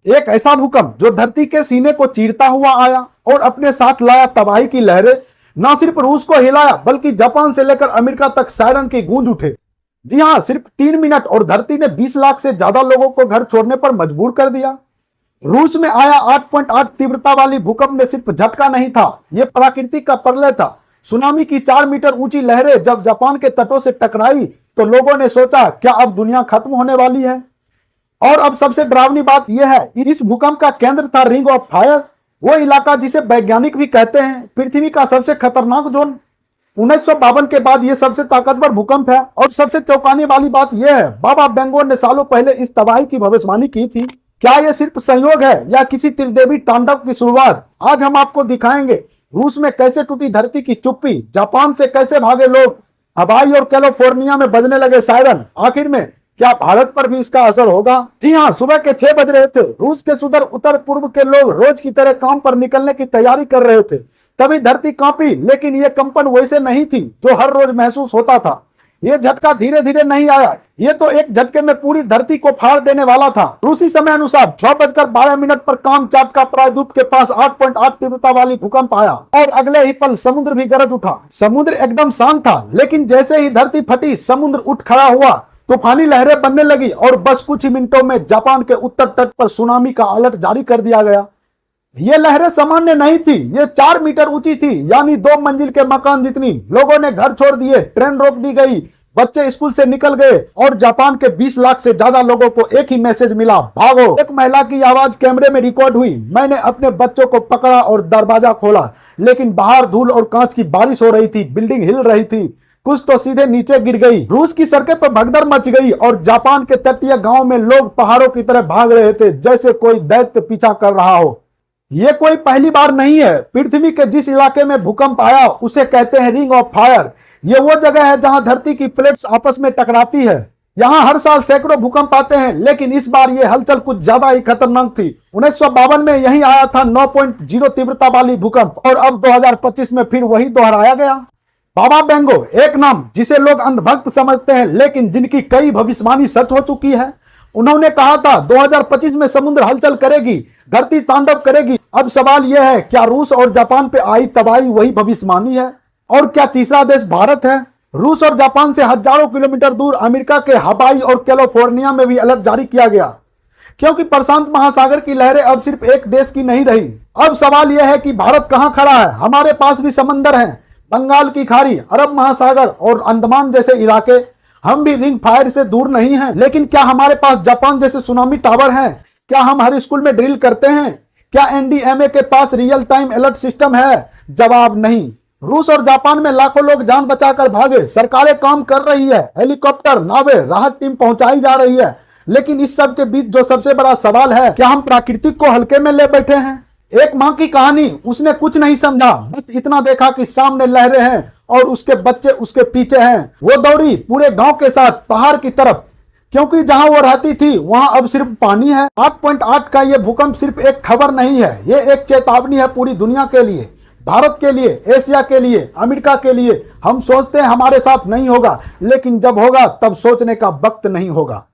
एक ऐसा भूकंप जो धरती के सीने को चीरता हुआ आया और अपने साथ लाया तबाही की लहरें। न सिर्फ रूस को हिलाया बल्कि जापान से लेकर अमेरिका तक सायरन की गूंज उठे। जी हां, सिर्फ 3 मिनट और धरती ने 20 लाख से ज्यादा लोगों को घर छोड़ने पर मजबूर कर दिया। रूस में आया 8.8 तीव्रता वाली भूकंप ने सिर्फ झटका नहीं था, यह प्रकृति का प्रलय था। सुनामी की 4 मीटर ऊंची लहरें जब जापान के तटों से टकराई तो लोगों ने सोचा, क्या अब दुनिया खत्म होने वाली है। और अब सबसे डरावनी बात यह है कि इस भूकंप का केंद्र था रिंग ऑफ फायर, वो इलाका जिसे वैज्ञानिक भी कहते हैं पृथ्वी का सबसे खतरनाक जोन। 1952 के बाद यह सबसे ताकतवर भूकंप है। और सबसे चौंकाने वाली बात यह है, बाबा बेंगोर ने सालों पहले इस तबाही की भविष्यवाणी की थी। क्या यह सिर्फ संयोग है या किसी त्रिदेवी तांडव की शुरुआत? आज हम आपको दिखाएंगे रूस में कैसे टूटी धरती की चुप्पी, जापान से कैसे भागे लोग, हवाई और कैलिफोर्निया में बजने लगे सायरन। आखिर में क्या भारत पर भी इसका असर होगा? जी हां, सुबह के 6 बज रहे थे। रूस के सुदूर उत्तर पूर्व के लोग रोज की तरह काम पर निकलने की तैयारी कर रहे थे। तभी धरती कांपी, लेकिन यह कंपन वैसे नहीं थी जो हर रोज महसूस होता था। यह झटका धीरे धीरे नहीं आया, यह तो एक झटके में पूरी धरती को फाड़ देने वाला था। रूसी समय अनुसार 6:12 पर कामचाट का प्रायद्वीप के पास 8.8 तीव्रता वाली भूकंप आया और अगले ही पल समुद्र भी गरज उठा। समुद्र एकदम शांत था, लेकिन जैसे ही धरती फटी समुद्र उठ खड़ा हुआ, तूफानी लहरें बनने लगी और बस कुछ ही मिनटों में जापान के उत्तर तट पर सुनामी का अलर्ट जारी कर दिया गया। ये लहरें सामान्य नहीं थी, ये 4 मीटर ऊंची थी, यानी 2 मंजिल के मकान जितनी। लोगों ने घर छोड़ दिए, ट्रेन रोक दी गई, बच्चे स्कूल से निकल गए और जापान के 20 लाख से ज्यादा लोगों को एक ही मैसेज मिला, भागो। एक महिला की आवाज कैमरे में रिकॉर्ड हुई, मैंने अपने बच्चों को पकड़ा और दरवाजा खोला, लेकिन बाहर धूल और कांच की बारिश हो रही थी, बिल्डिंग हिल रही थी, कुछ तो सीधे नीचे गिर गई। रूस की सड़कें पर भगदड़ मच गई और जापान के तटीय गांव में लोग पहाड़ों की तरह भाग रहे थे, जैसे कोई दैत्य पीछा कर रहा हो। यह कोई पहली बार नहीं है। पृथ्वी के जिस इलाके में भूकंप आया उसे कहते हैं रिंग ऑफ फायर। यह वो जगह है जहां धरती की प्लेट्स आपस में टकराती है। यहां हर साल सैकड़ों भूकंप आते हैं, लेकिन इस बार यह हलचल कुछ ज्यादा ही खतरनाक थी। 1952 में यही आया था 9.0 तीव्रता वाली भूकंप और अब 2025 में फिर वही दोहराया गया। बाबा बेंगो, एक नाम जिसे लोग अंधभक्त समझते हैं, लेकिन जिनकी कई भविष्यवाणी सच हो चुकी है। उन्होंने कहा था 2025 में समुद्र हलचल करेगी, धरती तांडव करेगी। अब सवाल यह है, क्या रूस और जापान पे आई तबाही वही भविष्यवाणी है? और क्या तीसरा देश भारत है? रूस और जापान से हजारों किलोमीटर दूर अमेरिका के हवाई और कैलिफोर्निया में भी अलर्ट जारी किया गया, क्योंकि प्रशांत महासागर की लहरें अब सिर्फ एक देश की नहीं रही। अब सवाल यह है कि भारत कहां खड़ा है? हमारे पास भी समंदर है, बंगाल की खाड़ी, अरब महासागर और अंडमान जैसे इलाके। हम भी रिंग फायर से दूर नहीं हैं, लेकिन क्या हमारे पास जापान जैसे सुनामी टावर हैं? क्या हम हर स्कूल में ड्रिल करते हैं? क्या एनडीएमए के पास रियल टाइम अलर्ट सिस्टम है? जवाब नहीं। रूस और जापान में लाखों लोग जान बचाकर भागे, सरकारें काम कर रही है, हेलीकॉप्टर, नावें, राहत टीम पहुंचाई जा रही है, लेकिन इस सब के बीच जो सबसे बड़ा सवाल है, क्या हम प्राकृतिक को हल्के में ले बैठे हैं? एक मां की कहानी, उसने कुछ नहीं समझा, बस इतना देखा कि सामने लहरें हैं और उसके बच्चे उसके पीछे हैं। वो दौड़ी पूरे गांव के साथ पहाड़ की तरफ, क्योंकि जहां वो रहती थी वहां अब सिर्फ पानी है। 8.8 का ये भूकंप सिर्फ एक खबर नहीं है, ये एक चेतावनी है पूरी दुनिया के लिए, भारत के लिए, एशिया के लिए, अमेरिका के लिए। हम सोचते हैं हमारे साथ नहीं होगा, लेकिन जब होगा तब सोचने का वक्त नहीं होगा।